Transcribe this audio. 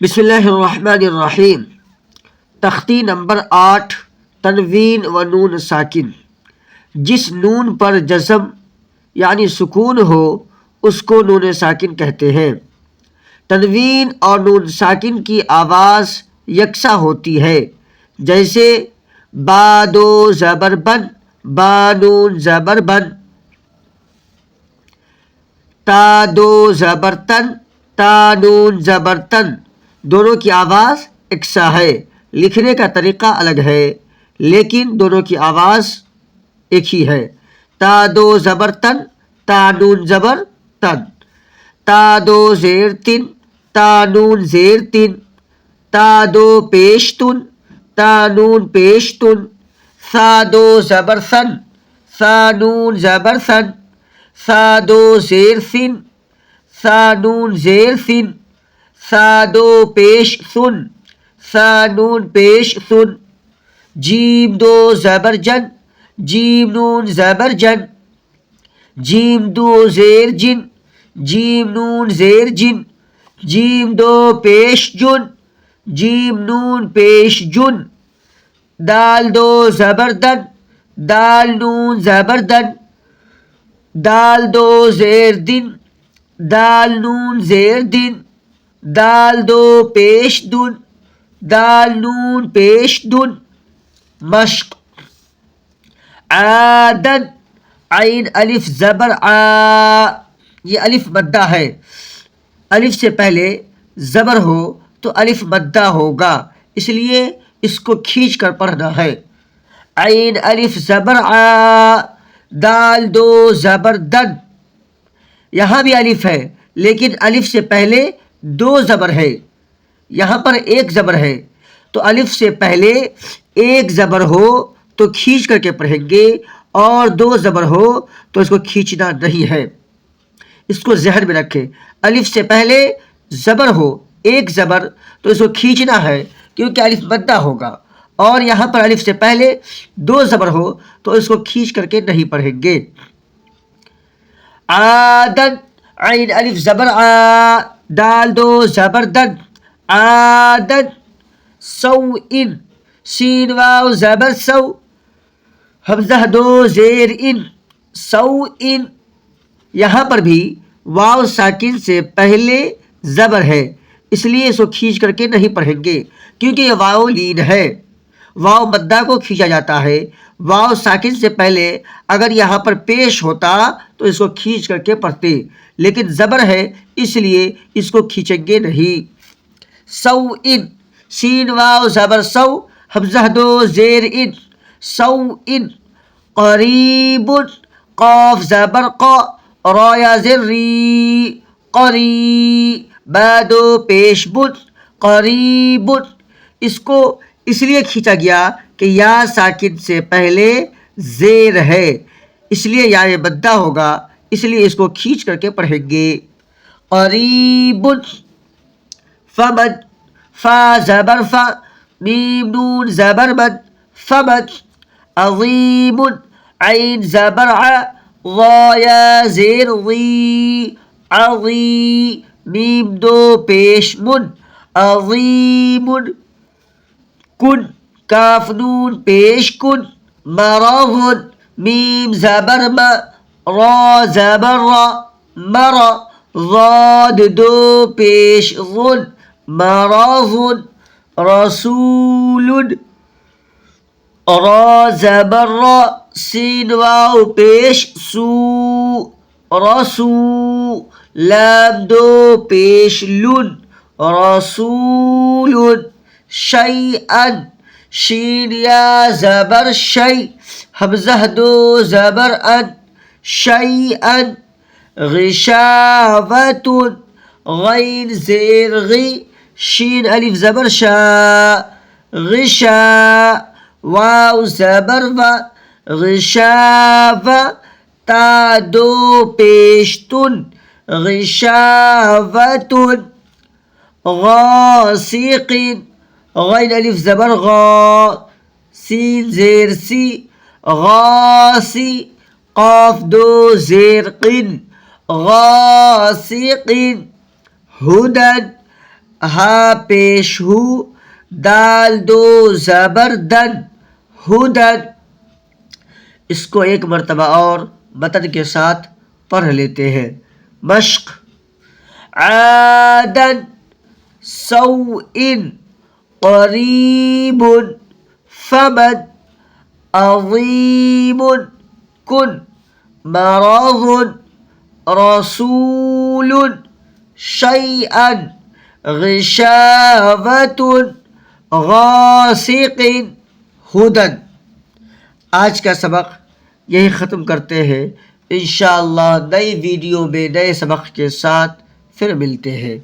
بسم اللہ الرحمن الرحیم۔ تختی نمبر 8، تنوین و نون ساکن۔ جس نون پر جزم یعنی سکون ہو اس کو نون ساکن کہتے ہیں۔ تنوین اور نون ساکن کی آواز یکساں ہوتی ہے، جیسے با دو زبر بن، با نون زبر بن، تا دو زبر تن، تا نون زبر تن۔ دونوں کی آواز یکساں ہے، لکھنے کا طریقہ الگ ہے لیکن دونوں کی آواز ایک ہی ہے۔ تا دو زبر تن، تا نون زبر تن، تا دو زیر تن، تا نون زیر تن، تا دو پیش تن، تا نون پیش تن، ثا دو زبر ثن، ثا نون زبر ثن، ثا دو زیر ثن، ثا نون زیر ثن، ثا دو پیش ثن، ثا نون پیش ثن۔ جیم دو زبر جن، جیم نون زبر جن، جیم دو زیر جن، جیم نون زیر جن، جیم دو پیش جن، جیم نون پیش جن۔ دال دو زبر دن، دال نون زبر دن، دال دو زیر دن، دال نون زیر دن، دال دو پیش دن، دال نون پیش دن۔ مشق۔ عادن، عین الف زبر آ، یہ الف مدہ ہے، الف سے پہلے زبر ہو تو الف مدہ ہوگا، اس لیے اس کو کھینچ کر پڑھنا ہے۔ عین الف زبر آ، دال دو زبر دن، یہاں بھی الف ہے لیکن الف سے پہلے دو زبر ہے، یہاں پر ایک زبر ہے، تو الف سے پہلے ایک زبر ہو تو کھینچ کر کے پڑھیں گے اور دو زبر ہو تو اس کو کھینچنا نہیں ہے، اس کو ذہن میں رکھیں۔ الف سے پہلے زبر ہو ایک زبر تو اس کو کھینچنا ہے کیونکہ الف مدہ ہوگا، اور یہاں پر الف سے پہلے دو زبر ہو تو اس کو کھینچ کر کے نہیں پڑھیں گے۔ عادن، عین الف زبر آ، دال دو زبر دن، عادن۔ سوءن، سین واو زبر سو، حمزہ دو زیر ان، سوءن۔ یہاں پر بھی واو ساکن سے پہلے زبر ہے، اس لیے اس کو کھینچ کر کے نہیں پڑھیں گے کیونکہ یہ واو لین ہے، واو مدہ کو کھینچا جاتا ہے۔ واو ساکن سے پہلے اگر یہاں پر پیش ہوتا تو اس کو کھینچ کر کے پڑھتے، لیکن زبر ہے اس لیے اس کو کھینچیں گے نہیں۔ سوءن، سین واو زبر سو، حمزہ دو زیر ان، سوءن۔ قریب، قاف زبر قا، را یا زر ری، قری، با دو پیش بن، قریب۔ اس کو اس لیے کھینچا گیا کہ یا ساکن سے پہلے زیر ہے، اس لیے یا مدہ ہوگا، اس لیے اس کو کھینچ کر کے پڑھیں گے۔ قریب۔ فمن، فا زبر فا، میم نون زبر من، فمن۔ عظیم، عین زبر ع، ضا یا زیر ضی، عظی، میم دو پیش من، عظیم۔ کن، کاف نون پیش کن، مرض، میم زبر ما، را زبر را، مرا، ضاد دو پیش ظن، مرض۔ رسول، را زبر را، سین واو پیش سو، رسو، لام دو پیش لن، رسول۔ شیئا، شین یا زبر شی، حمزہ دو زبر ان، شیئا۔ غشاوۃ، غین زیر غی، شین الف زبر شا، غشا، واو زبر و، غشاوہ، تا دو پیش تن، غشاوۃ۔ غاسق، غین الف زبر غا، سین زیر سی، غاسی، قاف دو زیر قن، غاسق۔ ہدن، ہا پیش ہو، دال دو زبر دن، ہدن۔ اس کو ایک مرتبہ اور متن کے ساتھ پڑھ لیتے ہیں۔ مشق: عادن، سوء، قریب، فمن، عظیم، کن، مرض، رسول، شیئا، غشاوۃ، غاسق، ہدن۔ آج کا سبق یہی ختم کرتے ہیں۔ انشاءاللہ نئی ویڈیو میں نئے سبق کے ساتھ پھر ملتے ہیں۔